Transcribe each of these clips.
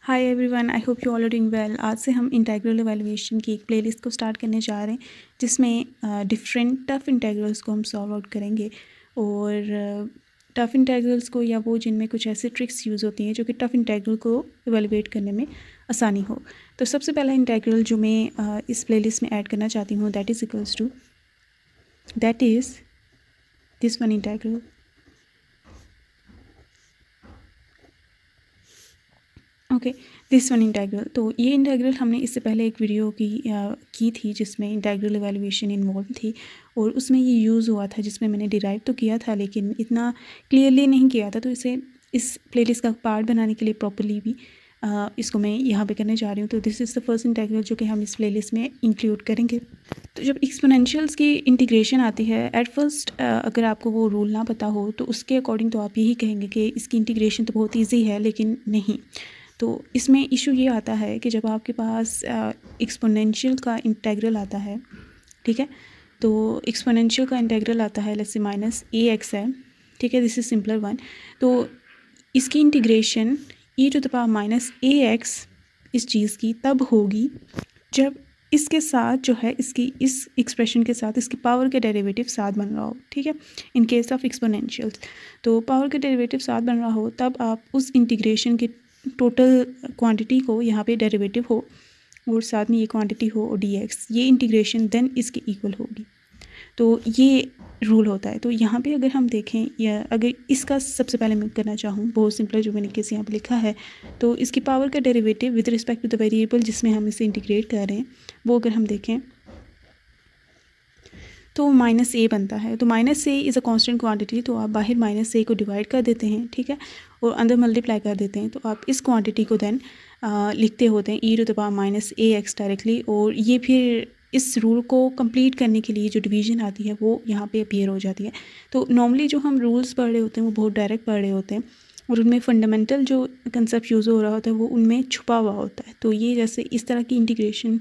Hi everyone, I hope you all are doing well. आज से हम इंटीग्रल एवेलुएशन की एक प्लेलिस्ट को स्टार्ट करने जा रहे हैं जिसमें डिफरेंट टफ़ इंटीग्रल्स को हम सॉल्व आउट करेंगे। और टफ़ इंटीग्रल्स को या वो जिनमें कुछ ऐसे ट्रिक्स यूज़ होती हैं जो कि टफ़ इंटीग्रल को एवेलुएट करने में आसानी हो। तो सबसे पहला इंटीग्रल जो मैं इस प्लेलिस्ट में ऐड करना चाहती हूँ that is this one integral. Okay, this one integral. तो ये इंटीग्रल हमने इससे पहले एक वीडियो की थी जिसमें इंटीग्रल एवेलुएशन इन्वॉल्व थी और उसमें ये यूज़ हुआ था, जिसमें मैंने डिराइव तो किया था लेकिन इतना क्लियरली नहीं किया था। तो इसे इस प्लेलिस्ट का पार्ट बनाने के लिए प्रॉपरली भी इसको मैं यहाँ पे करने जा रही हूँ। तो this is the first integral जो कि हम इस प्लेलिस्ट में इंक्लूड करेंगे। तो जब एक्सपोनेंशियल्स की इंटीग्रेशन आती है एट फर्स्ट, अगर आपको वो रूल ना पता हो तो उसके अकॉर्डिंग तो आप यही कहेंगे कि इसकी इंटीग्रेशन तो बहुत ईजी है, लेकिन नहीं। तो इसमें इशू ये आता है कि जब आपके पास एक्सपोनेंशियल का इंटीग्रल आता है, ठीक है, तो एक्सपोनेंशियल का इंटीग्रल आता है लेट्स से -ax है, ठीक है, दिस इज़ सिंपलर वन। तो इसकी इंटीग्रेशन e⁻⁻ax इस चीज़ की तब होगी जब इसके साथ जो है इसकी इस एक्सप्रेशन के साथ इसकी पावर के डेरिवेटिव साथ बन रहा हो, ठीक है, इन केस ऑफ एक्सपोनेंशियल्स। तो पावर के डेरिवेटिव साथ बन रहा हो तब आप उस इंटीग्रेशन के टोटल क्वांटिटी को यहाँ पे डेरिवेटिव हो और साथ में ये क्वांटिटी हो और dx, ये इंटीग्रेशन देन इसके इक्वल होगी। तो ये रूल होता है। तो यहाँ पे अगर हम देखें या अगर इसका सबसे पहले मैं करना चाहूँ, बहुत सिंपल जो मैंने केस यहाँ पे लिखा है, तो इसकी पावर का derivative with respect to the variable जिसमें हम इसे इंटीग्रेट कर रहे हैं वो अगर हम देखें तो -a बनता है। तो -a is a constant quantity, तो आप बाहर -a को डिवाइड कर देते हैं, ठीक है, और अंदर मल्टीप्लाई कर देते हैं। तो आप इस क्वांटिटी को देन लिखते होते हैं e⁻−ax डायरेक्टली, और ये फिर इस रूल को कंप्लीट करने के लिए जो डिवीजन आती है वो यहाँ पे अपीयर हो जाती है। तो नॉर्मली जो हम रूल्स पढ़ रहे होते हैं वो बहुत डायरेक्ट पढ़ रहे होते हैं और उनमें फंडामेंटल जो कंसेप्ट यूज़ हो रहा होता है वो उनमें छुपा हुआ होता है। तो ये जैसे इस तरह की इंटीग्रेशन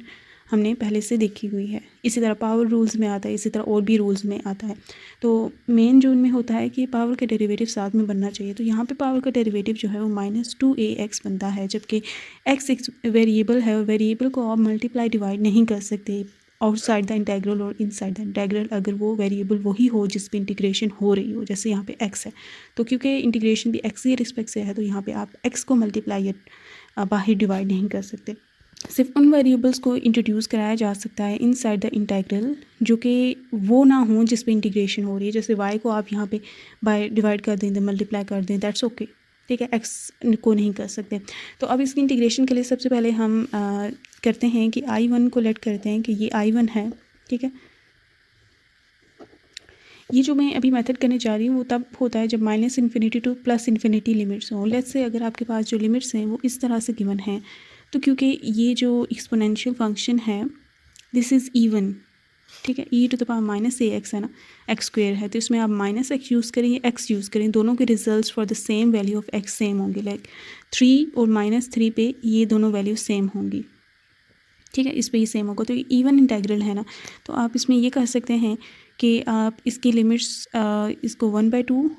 हमने पहले से देखी हुई है, इसी तरह पावर रूल्स में आता है, इसी तरह और भी रूल्स में आता है। तो मेन जो इनमें होता है कि पावर का डेरिवेटिव साथ में बनना चाहिए। तो यहाँ पे पावर का डेरिवेटिव जो है वो -2ax बनता है, जबकि x एक वेरिएबल है और वेरिएबल को आप मल्टीप्लाई डिवाइड नहीं कर सकते आउटसाइड द इंटीग्रल और इनसाइड द इंटीग्रल, अगर वो वेरिएबल वही हो जिस पे इंटीग्रेशन हो रही हो। जैसे यहाँ पे x है, तो क्योंकि इंटीग्रेशन भी x के रिस्पेक्ट से है तो यहाँ पे आप x को मल्टीप्लाई बाहर डिवाइड नहीं कर सकते। सिर्फ उन वेरिएबल्स को इंट्रोड्यूस कराया जा सकता है इनसाइड द इंटीग्रल जो कि वो ना हो जिस पे इंटीग्रेशन हो रही है। जैसे y को आप यहाँ पे बाय डिवाइड कर दें, मल्टीप्लाई कर दें, दैट्स ओके, ठीक है, x को नहीं कर सकते। तो अब इसकी इंटीग्रेशन के लिए सबसे पहले हम करते हैं कि I1 को लेट करते हैं कि ये I1 है, ठीक है। ये जो मैं अभी मेथड करने जा रही हूँ वो तब होता है जब -∞ टू +∞ लिमिट्स हों। लेट्स से अगर आपके पास जो लिमिट्स हैं वो इस तरह से गिवन हैं, तो क्योंकि ये जो एक्सपोनेंशियल फंक्शन है दिस इज़ इवन, ठीक है, e⁻−ax है ना, x² है, तो इसमें आप -x यूज़ करें या x यूज़ करें, दोनों के results for the same value of x same होंगे। लाइक 3 और -3 पे ये दोनों वैल्यू सेम होंगी, ठीक है, इस पे ही सेम होगा। तो ये इवन इंटीग्रल है ना, तो आप इसमें ये कर सकते हैं कि आप इसकी लिमिट्स इसको 1/2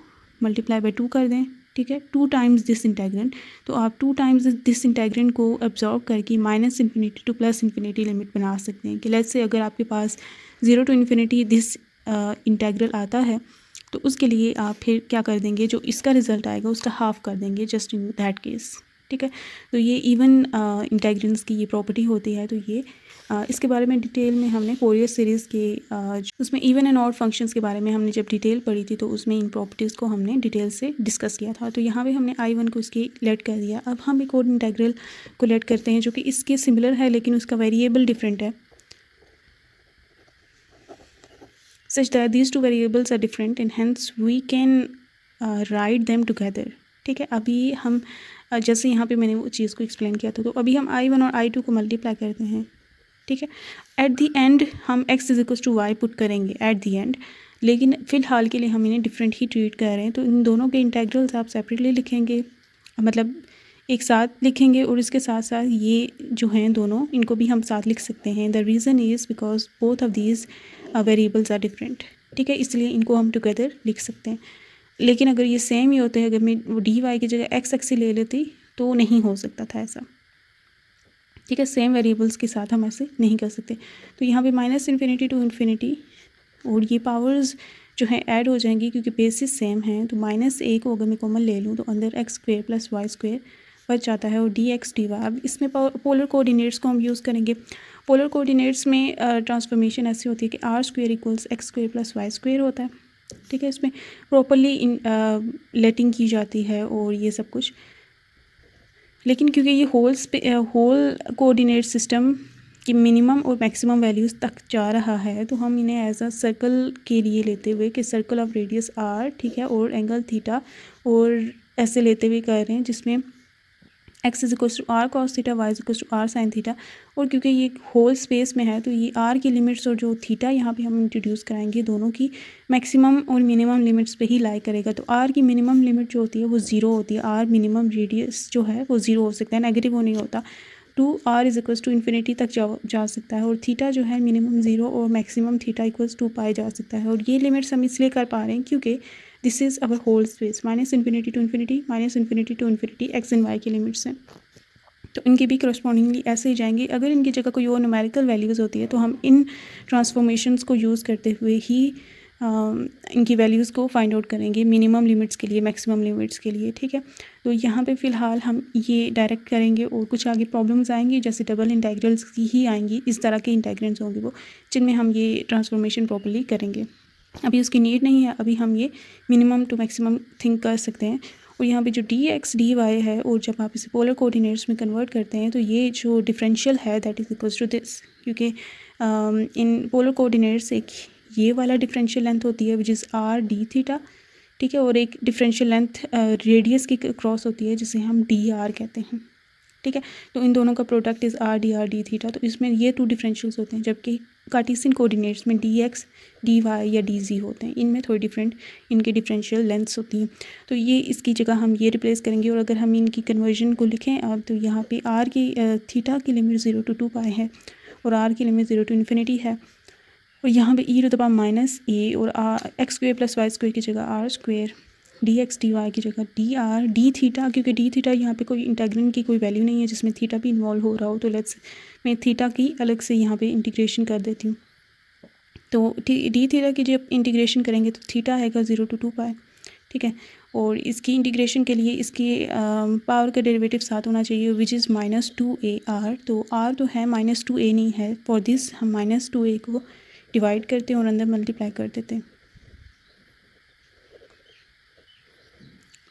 मल्टीप्लाई बाय 2 कर दें, ठीक है, 2 टाइम्स दिस इंटीग्रेंड। तो आप 2 टाइम्स दिस इंटीग्रेंड को एब्जॉर्ब करके -∞ टू +∞ लिमिट बना सकते हैं। कि लेट्स से अगर आपके पास 0 टू ∞ दिस इंटीग्रल आता है तो उसके लिए आप फिर क्या कर देंगे, जो इसका रिजल्ट आएगा उसका हाफ कर देंगे जस्ट इन दैट केस, ठीक है। तो ये इवन इंटीग्रेंड्स की ये प्रॉपर्टी होती है। तो ये इसके बारे में डिटेल में हमने फोरियर सीरीज़ के उसमें इवन एंड ऑड फंक्शंस के बारे में हमने जब डिटेल पढ़ी थी तो उसमें इन प्रॉपर्टीज़ को हमने डिटेल से डिस्कस किया था। तो यहाँ पे हमने I1 को इसकी लेट कर दिया। अब हम एक और इंटीग्रल को लेट करते हैं जो कि इसके सिमिलर है लेकिन उसका वेरिएबल डिफरेंट है, such that these two variables are different and hence we can write them together, ठीक है। अभी हम जैसे यहाँ पे मैंने वो चीज़ को एक्सप्लेन किया था, तो अभी हम I1 और I2 को मल्टीप्लाई करते हैं, ठीक है। एट दी एंड हम x = y पुट करेंगे एट दी एंड, लेकिन फ़िलहाल के लिए हम इन्हें डिफरेंट ही ट्रीट कर रहे हैं। तो इन दोनों के इंटीग्रल्स आप सेपरेटली लिखेंगे, मतलब एक साथ लिखेंगे, और इसके साथ साथ ये जो हैं दोनों इनको भी हम साथ लिख सकते हैं। The reason is because both of these variables are different, ठीक है, इसलिए इनको हम टुगेदर लिख सकते हैं। लेकिन अगर ये सेम ही होते हैं, अगर मैं dy की जगह x ले लेती तो नहीं हो सकता था ऐसा, ठीक है, सेम वेरिएबल्स के साथ हम ऐसे नहीं कर सकते। तो यहाँ पे -∞ टू इन्फिनिटी और ये पावर्स जो है ऐड हो जाएंगी क्योंकि बेसिस सेम हैं। तो -1 को अगर मैं कॉमन ले लूँ तो अंदर x² + y² बच जाता है और dx dy। अब इसमें पोलर कोऑर्डिनेट्स को हम यूज़ करेंगे। पोलर कोऑर्डिनेट्स में ट्रांसफॉर्मेशन ऐसी होती है कि r² = x² + y² होता है। ठीक है, इसमें प्रॉपरली लेटिंग की जाती है और ये सब कुछ। लेकिन क्योंकि ये होल कोऑर्डिनेट सिस्टम कि मिनिमम और मैक्सिमम वैल्यूज़ तक जा रहा है तो हम इन्हें एज अ सर्कल के लिए लेते हुए कि सर्कल ऑफ रेडियस r, ठीक है, और एंगल थीटा और ऐसे लेते हुए कर रहे हैं जिसमें x = r cos theta, y = r sin theta. और क्योंकि ये होल स्पेस में है तो ये r की लिमिट्स और जो थीटा यहाँ पे हम इंट्रोड्यूस कराएंगे दोनों की मैक्सिमम और मिनिमम लिमिट्स पे ही लाई करेगा। तो r की मिनिमम लिमिट जो होती है वो 0 होती है। r मिनिमम रेडियस जो है वो 0 हो सकता है, नेगेटिव वो नहीं होता। टू r = इन्फिनिटी तक जा सकता है और थीटा जो है मिनिमम 0 और मैक्सिमम थीटा = 2π जा सकता है। और ये लिमिट्स हम इसलिए कर पा रहे हैं क्योंकि this is our whole space. -∞ To infinity, -∞ to infinity x and y की लिमिट्स हैं। तो इनके भी करस्पॉन्डिंगली ऐसे ही जाएंगे। अगर इनकी जगह कोई और न्यूमेरिकल वैल्यूज़ होती है तो हम इन ट्रांसफॉर्मेशंस को यूज़ करते हुए ही इनकी वैल्यूज़ को फाइंड आउट करेंगे मिनिमम लिमिट्स के लिए, मैक्सिमम लिमिट्स के लिए। ठीक है, तो यहाँ पे फ़िलहाल हम ये डायरेक्ट करेंगे और कुछ आगे प्रॉब्लम्स आएंगी जैसे डबल इंटीग्रल्स की ही आएंगी। इस तरह के इंटीग्रल्स होंगे वो जिनमें हम ये ट्रांसफॉर्मेशन प्रॉपर्ली करेंगे। अभी उसकी नीड नहीं है, अभी हम ये मिनिमम टू मैक्सिमम थिंक कर सकते हैं। और यहाँ पे जो dx dy है और जब आप इसे पोलर कोऑर्डिनेट्स में कन्वर्ट करते हैं तो ये जो डिफरेंशियल है that is equals to this. क्योंकि इन पोलर कोऑर्डिनेट्स एक ये वाला डिफरेंशियल लेंथ होती है which is r d theta, ठीक है, और एक डिफरेंशियल लेंथ रेडियस की क्रॉस होती है जिसे हम dr कहते हैं। ठीक है, तो इन दोनों का product is r dr d theta. तो इसमें ये 2 डिफरेंशियल्स होते हैं जबकि कार्टेशियन कोऑर्डिनेट्स में dx dy या dz होते हैं। इनमें थोड़ी डिफरेंट इनके डिफरेंशियल लेंथ्स होती हैं। तो ये इसकी जगह हम ये रिप्लेस करेंगे। और अगर हम इनकी कन्वर्जन को लिखें अब तो यहाँ पे r की थीटा की लिमिट 0 to 2π है और r की लिमिट 0 to इन्फिनिटी है। और यहाँ पे e⁻⁻a और x² + y² की जगह r², dx dy की जगह dr d थीटा। क्योंकि d थीटा यहाँ पे कोई इंटीग्रैंड की कोई वैल्यू नहीं है जिसमें थीटा भी इन्वॉल्व हो रहा हो, तो लेट्स मैं थीटा की अलग से यहाँ पे इंटीग्रेशन कर देती हूँ। तो डी थीटा की जब इंटीग्रेशन करेंगे तो थीटा आएगा 0 to 2π। ठीक है, और इसकी इंटीग्रेशन के लिए इसकी पावर का डेरिवेटिव साथ होना चाहिए विच इज़ -2ar। तो r तो है -2a नहीं है, फॉर दिस हम -2a को डिवाइड करते हैं और अंदर मल्टीप्लाई कर देते हैं।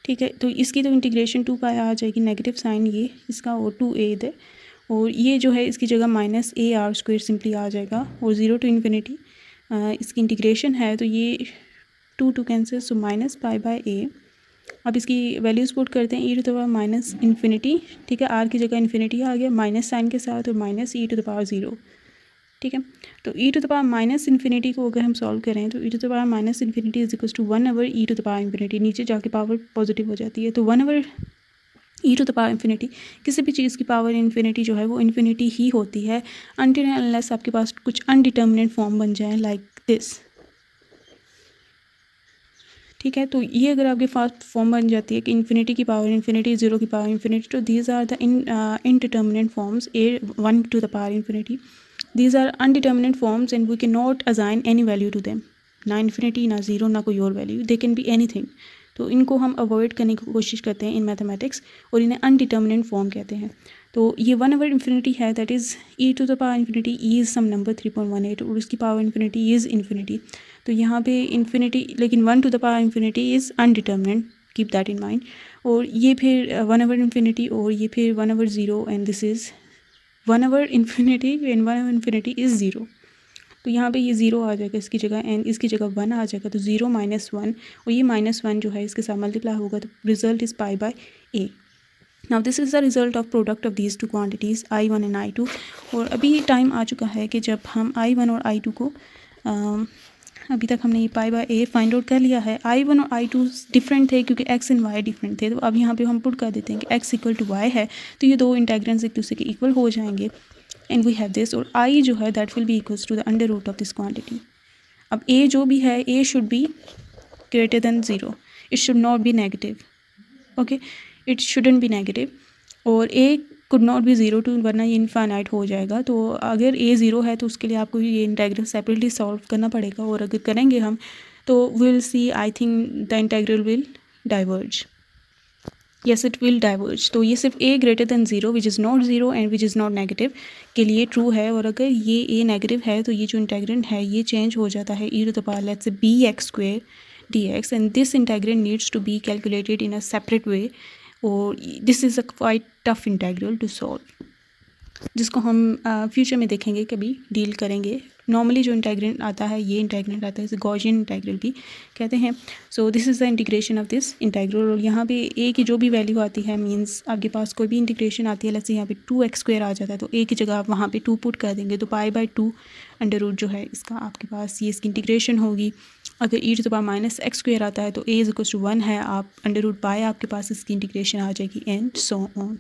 ठीक है, तो इसकी तो इंटीग्रेशन 2π आ जाएगी, नेगेटिव साइन ये इसका और 2a इधर, और ये जो है इसकी जगह -ar² सिंपली आ जाएगा और 0 to इन्फिनिटी इसकी इंटीग्रेशन है। तो ये 2 कैंसिल, सो -π/a। अब इसकी वैल्यूज़ पुट करते हैं e⁻∞। ठीक है, r की जगह इन्फिनिटी आ गया माइनस साइन के साथ और -e⁻0। ठीक है, तो e⁻∞ को अगर हम सॉल्व करें तो e⁻∞ is equals to 1/e⁻∞। नीचे जाके पावर पॉजिटिव हो जाती है। तो 1/e⁻∞, किसी भी चीज़ की पावर इन्फिनिटी जो है वो इन्फिनिटी ही होती है अनटिल एंड अनलेस आपके पास कुछ अनडिटर्मिनेट फॉर्म बन जाए लाइक दिस। ठीक है, तो ये अगर आपके पास फॉर्म बन जाती है कि इन्फिनिटी की पावर इन्फिनिटी, 0 की पावर इन्फिनिटी, तो these are the indeterminate forms, a1 to the power infinity। These are undeterminate forms and we cannot assign any value to them, ना इन्फिनिटी ना 0 ना कोई और value, they can be anything. तो इनको हम अवॉइड करने की कोशिश करते हैं इन मैथमेटिक्स और इन्हें अनडिटर्मिनेट फॉर्म कहते हैं। तो ये 1/∞ है that is e⁻∞ is some number 3.18 और उसकी पावर इन्फिनिटी इज़ इन्फिनिटी। तो यहाँ पे इन्फिनिटी, लेकिन 1/∞ is indeterminate, keep that in mind. और ये फिर 1/∞ और ये फिर 1/0 and this is 1/∞ and 1/∞ is 0। तो यहाँ पे ये 0 आ जाएगा इसकी जगह एंड इसकी जगह 1 आ जाएगा। तो 0 - 1 और ये -1 जो है इसके साथ मल्टीप्लाई होगा तो result is π/a। Now this is the result of product of these 2 quantities I1 and I2। और अभी टाइम आ चुका है कि जब हम I1 और I2 को अभी तक हमने ये π/a फाइंड आउट कर लिया है। I1 और I2 डिफरेंट थे क्योंकि x एंड y डिफरेंट थे। तो अब यहाँ पे हम पुट कर देते हैं कि x = y है तो ये दो इंटीग्रेंड्स एक दूसरे के इक्वल हो जाएंगे एंड वी हैव दिस। और I जो है that will be equals to the under root of this quantity. अब a जो भी है, a should be greater than 0, it should not be negative. Okay, it shouldn't be negative. और a could not be zero too, वरना ये infinite हो जाएगा। तो अगर ए ज़ीरो है तो उसके लिए आपको ये इंटेग्रल सेपरेटली सॉल्व करना पड़ेगा, और अगर करेंगे हम तो will see I think the integral will diverge. Yes, it will diverge. तो ये सिर्फ a greater than zero which is not zero and which is not negative के लिए ट्रू है, और अगर ये ए नेगेटिव है तो ये जो इंटेग्रेंड है ये चेंज हो जाता है e to the power let's say be x square d x, and this integrand needs to be calculated in a separate way, और this is a quite tough integral to solve, जिसको हम future में देखेंगे, कभी deal करेंगे। Normally जो integrand आता है ये इंटेग्रेंड आता है, इसे गॉसियन इंटेग्रल भी कहते हैं। So this is the integration of this integral, और यहाँ पे ए की जो भी वैल्यू आती है, मींस आपके पास कोई भी इंटीग्रेशन आती है, जैसे यहाँ पे 2x² आ जाता है तो ए की जगह आप वहाँ पे 2 पुट कर देंगे, तो π/2 अंडर रूट जो है इसका आपके पास ये इसकी इंटीग्रेशन होगी। अगर e to the power -x² आता है तो a = 1 है, आप अंडर रूट पाई आपके पास इसकी इंटीग्रेशन आ जाएगी, एंड सो ऑन।